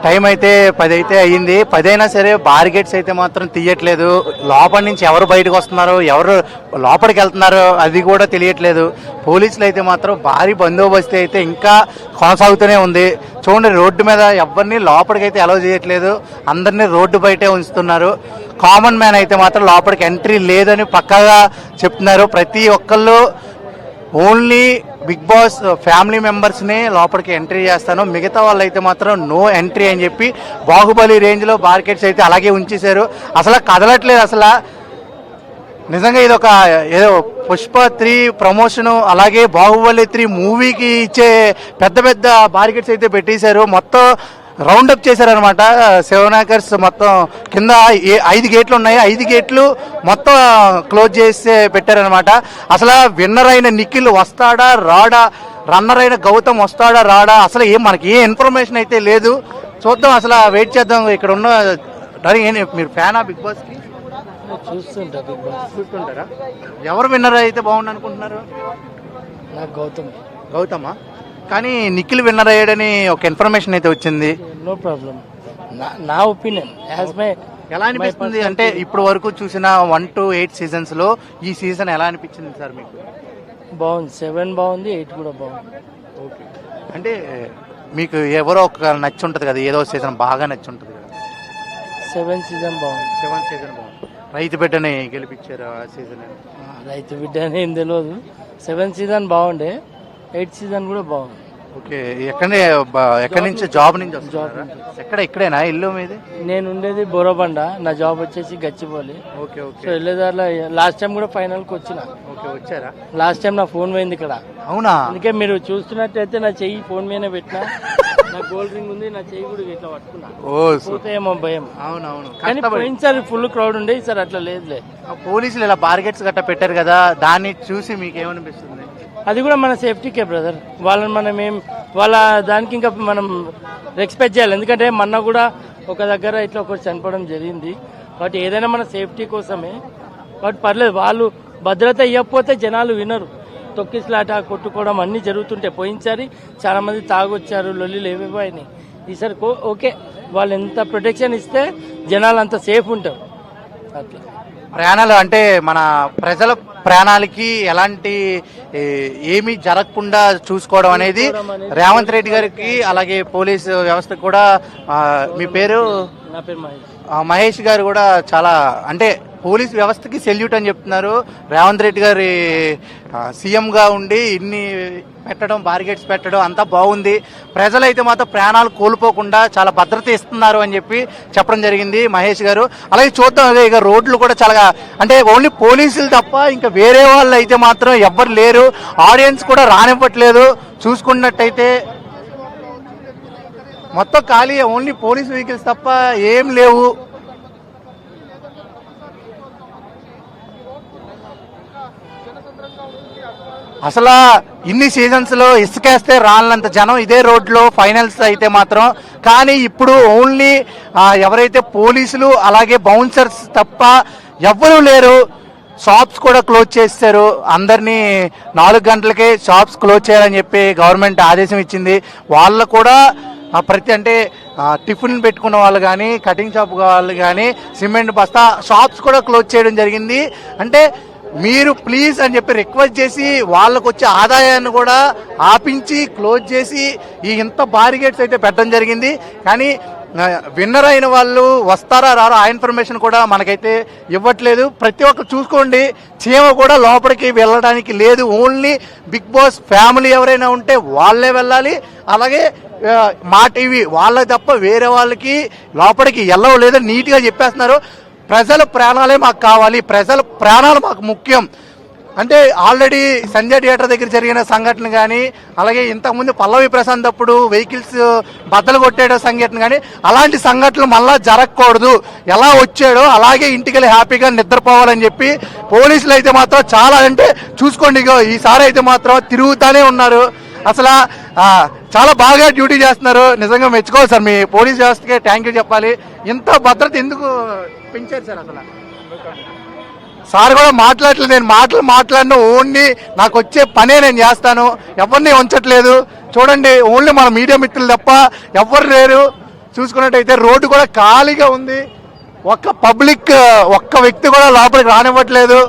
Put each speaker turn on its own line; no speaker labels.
Time అయితే 10 అయితే అయ్యింది. 10 అయినా సరే బారిగేట్స్ అయితే మాత్రం తీయట్లేదు. లోపల నుంచి ఎవరు బయటకు వస్తున్నారు, ఎవరు లోపలికి వెళ్తున్నారు అది కూడా తెలియట్లేదు. పోలీసులు అయితే మాత్రం భారీ బందోబస్తు అయితే ఇంకా కొనసాగుతూనే ఉంది. చూడండి, రోడ్డు మీద ఎవరిని లోపలికి అయితే అలౌ చేయట్లేదు, అందరినీ రోడ్డు బయటే ఉంచుతున్నారు. కామన్ మ్యాన్ అయితే మాత్రం లోపలికి ఎంట్రీ లేదని పక్కాగా చెప్తున్నారు. ప్రతి ఒక్కళ్ళు ఓన్లీ బిగ్ బాస్ ఫ్యామిలీ మెంబర్స్ని లోపలికి ఎంట్రీ చేస్తాను, మిగతా వాళ్ళు అయితే మాత్రం నో ఎంట్రీ అని చెప్పి బాహుబలి రేంజ్లో బార్కెట్స్ అయితే అలాగే ఉంచేశారు. అసలు కదలట్లేదు. అసలు నిజంగా ఇది ఒక ఏదో పుష్ప 3 ప్రమోషను, అలాగే బాహుబలి 3 మూవీకి ఇచ్చే పెద్ద పెద్ద బార్కెట్స్ అయితే పెట్టేశారు. మొత్తం రౌండప్ చేశారనమాట. 7 ఏకర్స్ మొత్తం కింద 5 గేట్లు ఉన్నాయి. 5 గేట్లు మొత్తం క్లోజ్ చేసి పెట్టారనమాట. అసలు విన్నర్ అయిన నిఖిల్ వస్తాడా రాడా, రన్నర్ అయిన గౌతమ్ వస్తాడా రాడా, అసలు మనకి ఏ ఇన్ఫర్మేషన్ అయితే లేదు. చూద్దాం, అసలు వెయిట్ చేద్దాం. ఇక్కడ ఉన్న మీరు ఫ్యానా బిగ్ బాస్కి? చూస్తుంటారా? ఎవరు విన్నర్ అయితే బాగుండు అనుకుంటున్నారు?
నాకు
గౌతమా? కానీ నిఖిల్ విన్నర్ అయ్యాడని ఒక ఇన్ఫర్మేషన్ అయితే వచ్చింది.
నో ప్రాబ్లం, నా ఒపీనియన్ యాజ్ మై.
ఎలా అనిపిస్తుంది అంటే ఇప్పుడు వరకు చూసిన 1 to 8 సీజన్స్ లో ఈ సీజన్ ఎలా అనిపించింది సార్ మీకు?
బాగుంది, 7 బాగుంది, 8 కూడా బాగుంది.
ఓకే, అంటే మీకు ఎవరో ఒక నచ్చి ఉంటుంది కదా, ఏదో సీజన్ బాగా నచ్చి ఉంటుంది కదా?
7 సీజన్ బాగుంది.
7 సీజన్ బాగుంది. రైతు బిడ్డని గెలిపించారు ఆ సీజన్.
రైతు బిడ్డ అని ఏం తెలియదు. 7 సీజన్ బాగుండే, 8 సీజన్ కూడా బాగుంది.
ఓకే, ఎక్కడి నుంచి జాబ్ నుంచి వస్తున్నారా? ఇక్కడేనా ఇల్లు మీది?
నేను ఉండేది బోరబండ, నా జాబ్ వచ్చేసి గచ్చిపోలి.
Okay okay.
సో వెళ్ళేదారిలో లాస్ట్ టైం కూడా ఫైనల్కి వచ్చిన.
ఓకే, వచ్చారా?
లాస్ట్ టైం నా ఫోన్ పోయింది ఇక్కడ.
అవునా?
అందుకే మీరు చూస్తున్నట్టయితే నా చెయ్యి ఫోన్ మీదనే పెట్టినా. నా గోల్డ్ రింగ్ ఉంది, నా చెయ్యి కూడా ఇట్లా పట్టుకున్నా. పోతాయేమో భయం.
అవునవును.
కానీ పోయినసారి ఫుల్ క్రౌడ్ ఉండే, ఈసారి అట్లా లేదులే.
పోలీసులు ఇలా బార్గెట్స్ గట్టా పెట్టారు కదా, దాన్ని చూసి మీకు ఏమనిపిస్తుంది?
అది కూడా మన సేఫ్టీకే బ్రదర్. వాళ్ళని మనం వాళ్ళ దానికి ఇంకా మనం రెస్పెక్ట్ చేయాలి. ఎందుకంటే మొన్న కూడా ఒక దగ్గర ఇట్లా ఒకటి చనిపోవడం జరిగింది. కాబట్టి ఏదైనా మన సేఫ్టీ కోసమే. కాబట్టి పర్లేదు, వాళ్ళు భద్రత ఇవ్వకపోతే జనాలు వినరు. తొక్కిసలాట, కొట్టుకోవడం అన్నీ జరుగుతుంటాయి. పోయినసారి చాలా మంది తాగొచ్చారు, లొల్లిలు ఏవేవో అయినాయి. ఈసారి ఓకే, వాళ్ళు ఎంత ప్రొటెక్షన్ ఇస్తే జనాలు అంత సేఫ్ ఉంటారు. అట్లా
ప్రాణాలు అంటే మన ప్రజల ప్రాణాలకి ఎలాంటి ఏమీ జరగకుండా చూసుకోవడం అనేది రేవంత్ రెడ్డి గారికి, అలాగే పోలీసు వ్యవస్థకు కూడా. మీ పేరు?
నా పేరు మహేష్.
మహేష్ గారు కూడా చాలా అంటే పోలీస్ వ్యవస్థకి సెల్యూట్ అని చెప్తున్నారు. రేవంత్ రెడ్డి గారి సీఎంగా ఉండి ఇన్ని పెట్టడం, బారిగేట్స్ పెట్టడం అంతా బాగుంది. ప్రజలైతే మాత్రం ప్రాణాలు కోల్పోకుండా చాలా భద్రత ఇస్తున్నారు అని చెప్పి చెప్పడం జరిగింది మహేష్ గారు. అలాగే చూద్దాం, అదే ఇక రోడ్లు కూడా చాలా అంటే ఓన్లీ పోలీసులు తప్ప ఇంకా వేరే వాళ్ళు అయితే మాత్రం ఎవ్వరు లేరు. ఆడియన్స్ కూడా రానివ్వట్లేదు. చూసుకున్నట్టయితే మొత్తం ఖాళీ, ఓన్లీ పోలీస్ వెహికల్స్ తప్ప ఏం లేవు. అసలు ఇన్ని సీజన్స్ లో ఇసుకేస్తే రాళ్ళంత జనం ఇదే రోడ్లో ఫైనల్స్ అయితే మాత్రం. కానీ ఇప్పుడు ఓన్లీ ఎవరైతే పోలీసులు అలాగే బౌన్సర్స్ తప్ప ఎవ్వరూ లేరు. షాప్స్ కూడా క్లోజ్ చేస్తారు. అందరినీ 4 గంటలకే షాప్స్ క్లోజ్ చేయాలని చెప్పి గవర్నమెంట్ ఆదేశం ఇచ్చింది. వాళ్ళు కూడా ప్రతి అంటే టిఫిన్ పెట్టుకున్న వాళ్ళు కానీ, కటింగ్ షాప్ వాళ్ళు కానీ, సిమెంట్ బస్తా షాప్స్ కూడా క్లోజ్ చేయడం జరిగింది. అంటే మీరు ప్లీజ్ అని చెప్పి రిక్వెస్ట్ చేసి వాళ్ళకు వచ్చే ఆదాయాన్ని కూడా ఆపించి క్లోజ్ చేసి ఈ ఇంత బారిగేట్స్ అయితే పెట్టడం జరిగింది. కానీ విన్నర్ అయిన వాళ్ళు వస్తారా రారా ఆ ఇన్ఫర్మేషన్ కూడా మనకైతే ఇవ్వట్లేదు. ప్రతి ఒక్కరు చూసుకోండి, చీమ కూడా లోపలికి వెళ్ళడానికి లేదు. ఓన్లీ బిగ్ బాస్ ఫ్యామిలీ ఎవరైనా ఉంటే వాళ్ళే వెళ్ళాలి. అలాగే మా టీవీ వాళ్ళకి తప్ప వేరే వాళ్ళకి లోపలికి వెళ్ళలేదు, నీట్గా చెప్పేస్తున్నారు. ప్రజల ప్రాణాలే మాకు కావాలి, ప్రజల ప్రాణాలు మాకు ముఖ్యం. అంటే ఆల్రెడీ సంజయ్ థియేటర్ దగ్గర జరిగిన సంఘటన కానీ, అలాగే ఇంతకుముందు పల్లవి ప్రశాంత్ అప్పుడు వెహికల్స్ బద్దలు కొట్టేయడం సంఘటన కానీ, అలాంటి సంఘటనలు మళ్ళా జరగకూడదు. ఎలా వచ్చాడో అలాగే ఇంటికి వెళ్ళి హ్యాపీగా నిద్రపోవాలని చెప్పి పోలీసులు అయితే మాత్రం చాలా అంటే చూసుకోండి, ఈసారి అయితే మాత్రం తిరుగుతూనే ఉన్నారు. అసలు చాలా బాగా డ్యూటీ చేస్తున్నారు. నిజంగా మెచ్చుకోవాలి సార్, మీ పోలీస్ వ్యవస్థకే థ్యాంక్ యూ చెప్పాలి. ఇంత భద్రత ఎందుకు పెంచారు సార్? అసలు సార్ కూడా మాట్లాడలేదు. నేను మాట్లాడిన ఓన్లీ నాకు వచ్చే పనే నేను చేస్తాను, ఎవరిని ఉంచట్లేదు. చూడండి, ఓన్లీ మన మీడియా మిత్రులు తప్ప ఎవ్వరు లేరు. చూసుకున్నట్టయితే రోడ్డు కూడా ఖాళీగా ఉంది. ఒక్క వ్యక్తి కూడా లోపలికి రానివ్వట్లేదు.